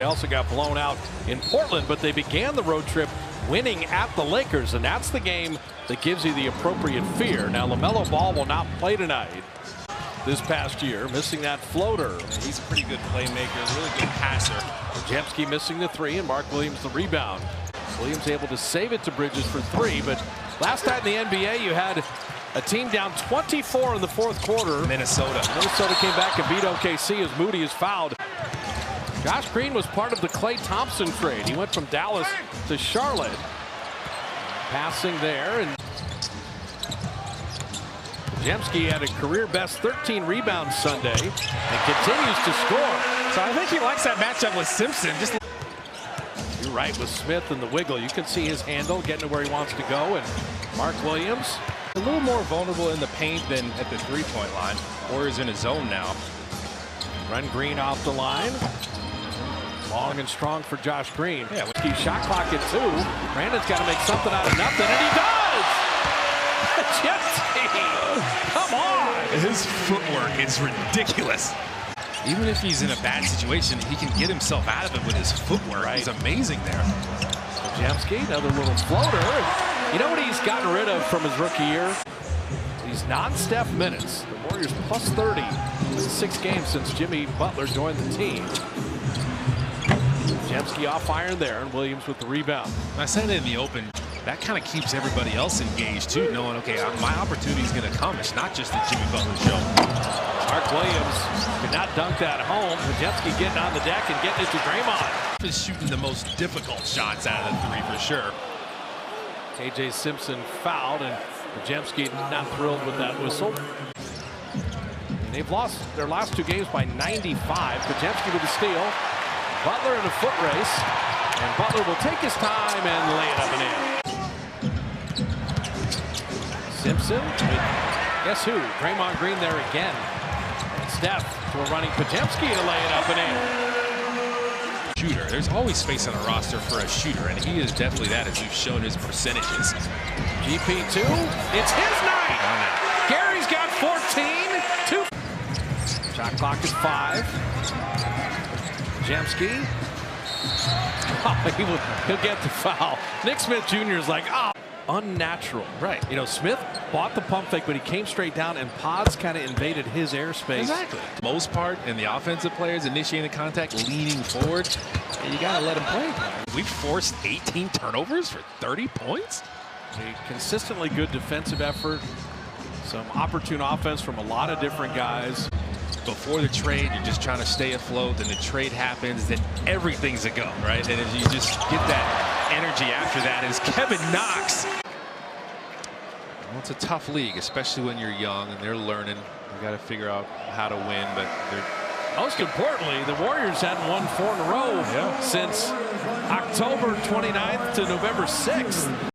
They also got blown out in Portland, but they began the road trip winning at the Lakers, and that's the game that gives you the appropriate fear. Now, LaMelo Ball will not play tonight. This past year, missing that floater. He's a pretty good playmaker, really good passer. Podziemski missing the three, and Mark Williams the rebound. Williams able to save it to Bridges for three, but last night in the NBA, you had a team down 24 in the fourth quarter. Minnesota came back and beat OKC as Moody is fouled. Josh Green was part of the Klay Thompson trade. He went from Dallas to Charlotte. Passing there, and Podziemski had a career-best 13 rebounds Sunday and continues to score. So I think he likes that matchup with Simpson. You're right with Smith and the wiggle. You can see his handle getting to where he wants to go. And Mark Williams, a little more vulnerable in the paint than at the three-point line. Warriors in a zone now. Run Green off the line. Long and strong for Josh Green. Yeah, he shot clock at 2. Brandon's got to make something out of nothing, and he does! Come on! His footwork is ridiculous. Even if he's in a bad situation, he can get himself out of it with his footwork. Right. He's amazing there. Podziemski, another little floater. You know what he's gotten rid of from his rookie year? These non-Steph minutes. The Warriors plus 30 in 6 games since Jimmy Butler joined the team. Podziemski off iron there, and Williams with the rebound. I said it in the open. That kind of keeps everybody else engaged too, knowing, okay, my opportunity is going to come. It's not just the Jimmy Butler show. Mark Williams could not dunk that home. Podziemski getting on the deck and getting it to Draymond. He's shooting the most difficult shots out of the three for sure. KJ Simpson fouled, and Podziemski not thrilled with that whistle. They've lost their last 2 games by 95. Podziemski with a steal. Butler in a foot race, and Butler will take his time and lay it up and in. Simpson, guess who? Draymond Green there again. And Steph to a running Podziemski to lay it up and in. Shooter. There's always space on a roster for a shooter, and he is definitely that, as we've shown his percentages. GP2, it's his night. Gary's got 14. 2. Shot clock is 5. Podziemski. Oh, he'll get the foul. Nick Smith Jr. is like, oh, unnatural. Right. You know, Smith bought the pump fake, but he came straight down, and Pods kind of invaded his airspace. Exactly. Most part, and the offensive players initiating contact, leaning forward, and you got to let him play. We've forced 18 turnovers for 30 points. A consistently good defensive effort. Some opportune offense from a lot of different guys. Before the trade, you're just trying to stay afloat. Then the trade happens, then everything's a go, right? And as you just get that energy after that, is Kevin Knox. Well, it's a tough league, especially when you're young and they're learning. You got to figure out how to win, but most importantly, the Warriors hadn't won 4 in a row since October 29th to November 6th.